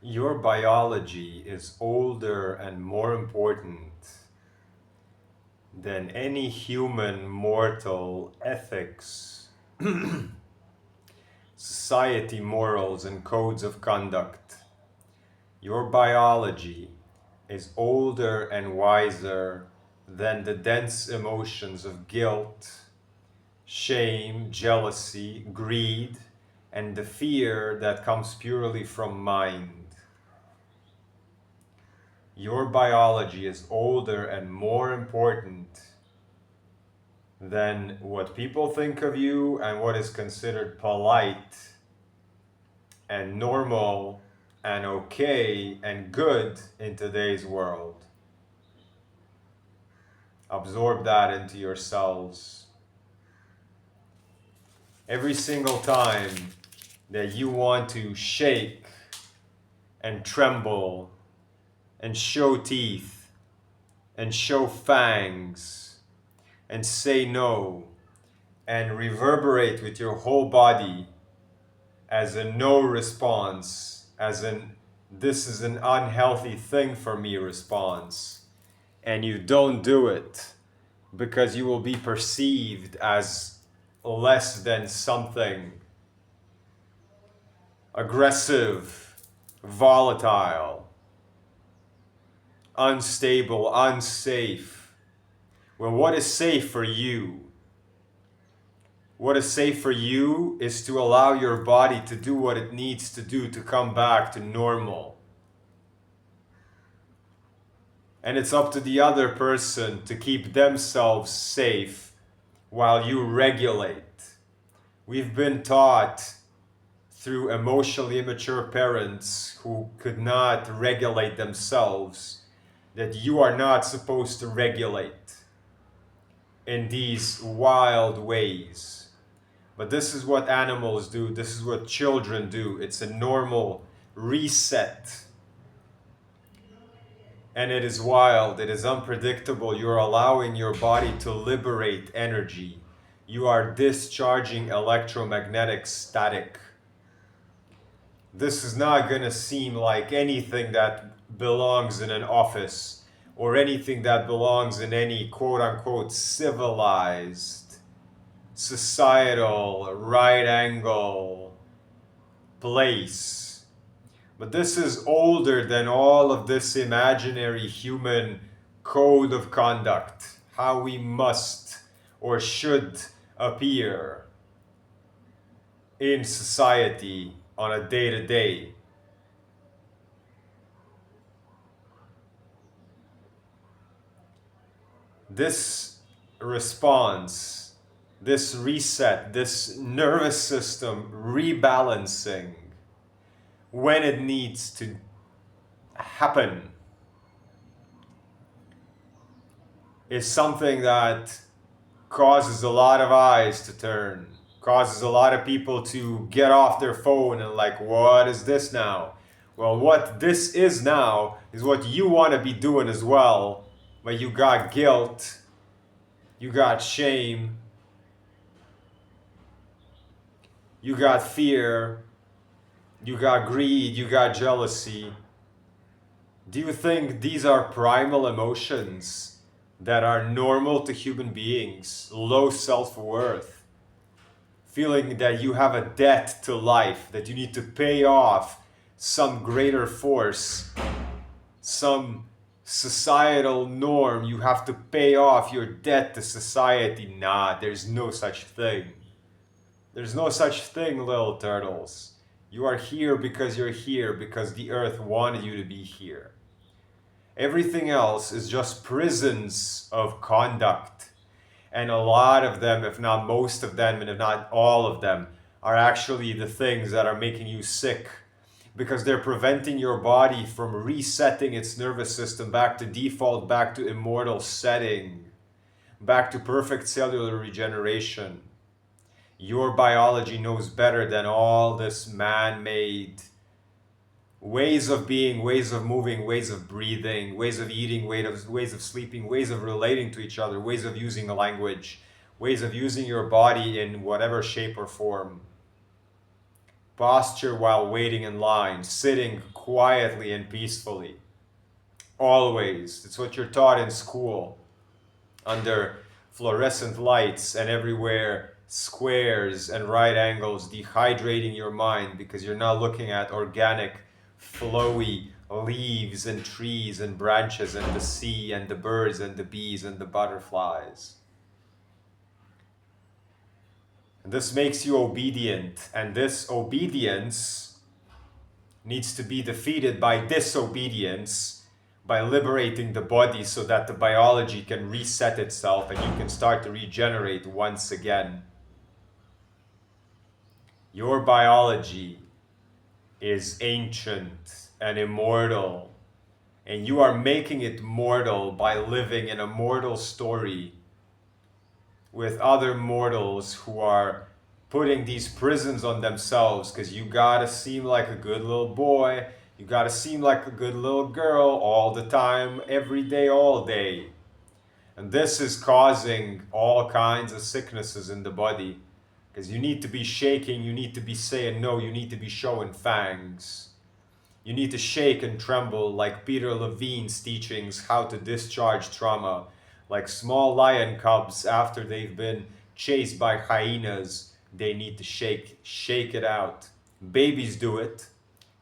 Your biology is older and more important than any human mortal ethics, society morals, and codes of conduct. Your biology is older and wiser than the dense emotions of guilt, shame, jealousy, greed, and the fear that comes purely from mind. Your biology is older and more important than what people think of you and what is considered polite and normal and okay and good in today's world. Absorb that into yourselves. Every single time that you want to shake and tremble and show teeth and show fangs and say no and reverberate with your whole body as a no response, as an this is an unhealthy thing for me response, and you don't do it because you will be perceived as less than something, aggressive, volatile, unstable, unsafe. Well, what is safe for you? What is safe for you is to allow your body to do what it needs to do to come back to normal. And it's up to the other person to keep themselves safe while you regulate. We've been taught through emotionally immature parents who could not regulate themselves that you are not supposed to regulate in these wild ways. But this is what animals do, this is what children do. It's a normal reset. And it is wild, it is unpredictable. You're allowing your body to liberate energy. You are discharging electromagnetic static. This is not going to seem like anything that belongs in an office or anything that belongs in any quote unquote civilized, societal, right angle place. But this is older than all of this imaginary human code of conduct, how we must or should appear in society on a day to day. This response, this reset, this nervous system rebalancing when it needs to happen is something that causes a lot of eyes to turn, causes a lot of people to get off their phone and like, what is this now? Well, what this is now is what you want to be doing as well, but you got guilt, you got shame, you got fear, you got greed, you got jealousy. Do you think these are primal emotions that are normal to human beings? Low self-worth, feeling that you have a debt to life, that you need to pay off some greater force, some societal norm, you have to pay off your debt to society. Nah, there's no such thing. There's no such thing, little turtles. You are here because you're here, because the earth wanted you to be here. Everything else is just prisons of conduct. And a lot of them, if not most of them, and if not all of them, are actually the things that are making you sick, because they're preventing your body from resetting its nervous system back to default, back to immortal setting, back to perfect cellular regeneration. Your biology knows better than all this man-made ways of being, ways of moving, ways of breathing, ways of eating, ways of sleeping, ways of relating to each other, ways of using a language, ways of using your body in whatever shape or form. Posture while waiting in line, sitting quietly and peacefully. Always. It's what you're taught in school. Under fluorescent lights and everywhere squares and right angles, dehydrating your mind because you're not looking at organic, flowy leaves and trees and branches and the sea and the birds and the bees and the butterflies. And this makes you obedient, and this obedience needs to be defeated by disobedience, by liberating the body so that the biology can reset itself and you can start to regenerate once again. Your biology is ancient and immortal, and you are making it mortal by living in a mortal story with other mortals who are putting these prisons on themselves because you gotta seem like a good little boy, you gotta seem like a good little girl all the time, every day, all day. And this is causing all kinds of sicknesses in the body because you need to be shaking, you need to be saying no, you need to be showing fangs. You need to shake and tremble like Peter Levine's teachings how to discharge trauma, like small lion cubs after they've been chased by hyenas. They need to shake it out. Babies do it,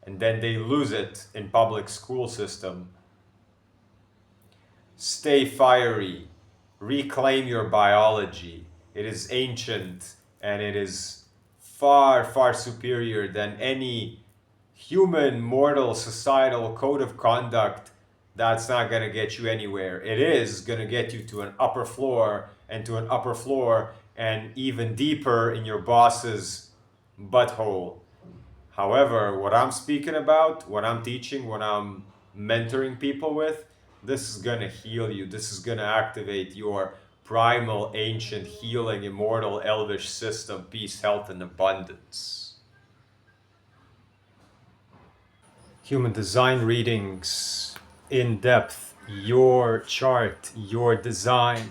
and then they lose it in public school system. Stay fiery. Reclaim your biology. It is ancient, and it is far, far superior than any human, mortal, societal code of conduct. That's not going to get you anywhere. It is going to get you to an upper floor and to an upper floor and even deeper in your boss's butthole. However, what I'm speaking about, what I'm teaching, what I'm mentoring people with, this is going to heal you. This is going to activate your primal, ancient, healing, immortal, elvish system, peace, health, and abundance. Human design readings, in depth, your chart, your design,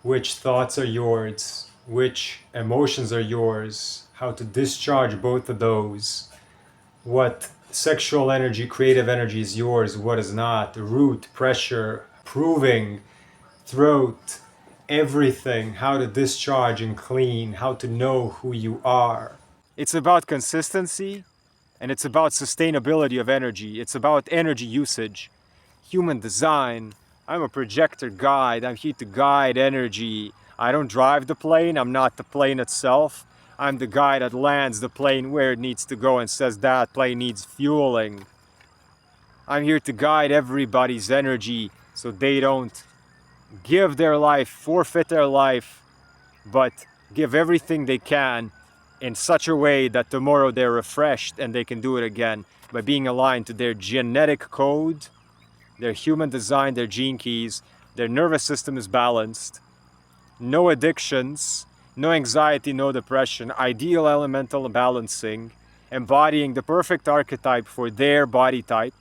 which thoughts are yours, which emotions are yours, how to discharge both of those, what sexual energy, creative energy is yours, what is not, root, pressure, proving, throat, everything, how to discharge and clean, how to know who you are. It's about consistency. And it's about sustainability of energy. It's about energy usage. Human design. I'm a projector guide. I'm here to guide energy. I don't drive the plane. I'm not the plane itself. I'm the guy that lands the plane where it needs to go and says that plane needs fueling. I'm here to guide everybody's energy so they don't give their life, forfeit their life, but give everything they can in such a way that tomorrow they're refreshed and they can do it again by being aligned to their genetic code, their human design, their gene keys, their nervous system is balanced, no addictions, no anxiety, no depression, ideal elemental balancing, embodying the perfect archetype for their body type,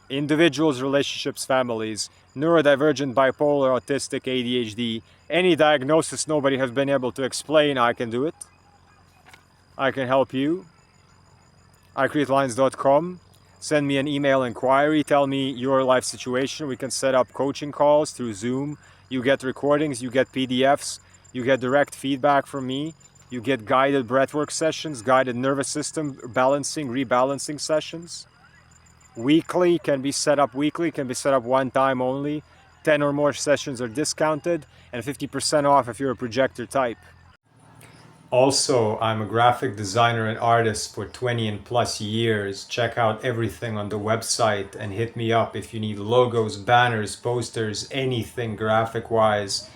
individuals, relationships, families, neurodivergent, bipolar, autistic, ADHD, any diagnosis nobody has been able to explain, I can do it. I can help you. iCreateLines.com. Send me an email inquiry. Tell me your life situation. We can set up coaching calls through Zoom. You get recordings. You get PDFs. You get direct feedback from me. You get guided breathwork sessions, guided nervous system balancing, rebalancing sessions. Weekly can be set up weekly, can be set up one time only. 10 or more sessions are discounted and 50% off if you're a projector type. Also, I'm a graphic designer and artist for 20 and plus years. Check out everything on the website and hit me up if you need logos, banners, posters, anything graphic-wise.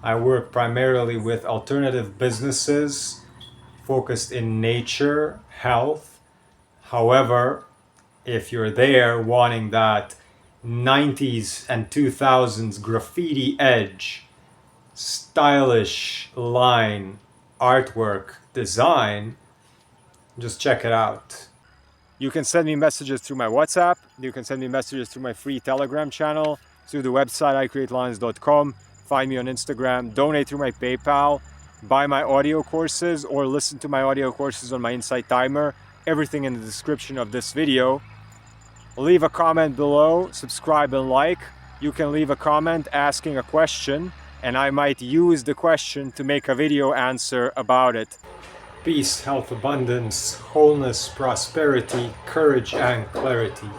I work primarily with alternative businesses focused in nature, health. However, if you're there wanting that 90s and 2000s graffiti edge, stylish line, artwork, design, just check it out. You can send me messages through my WhatsApp. You can send me messages through my free Telegram channel, through the website iCreateLines.com. Find me on Instagram. Donate through my PayPal. buy my audio courses or listen to my audio courses on my Insight Timer. Everything in the description of this video. Leave a comment below, subscribe and like. You can leave a comment asking a question, and I might use the question to make a video answer about it. Peace, health, abundance, wholeness, prosperity, courage, and clarity.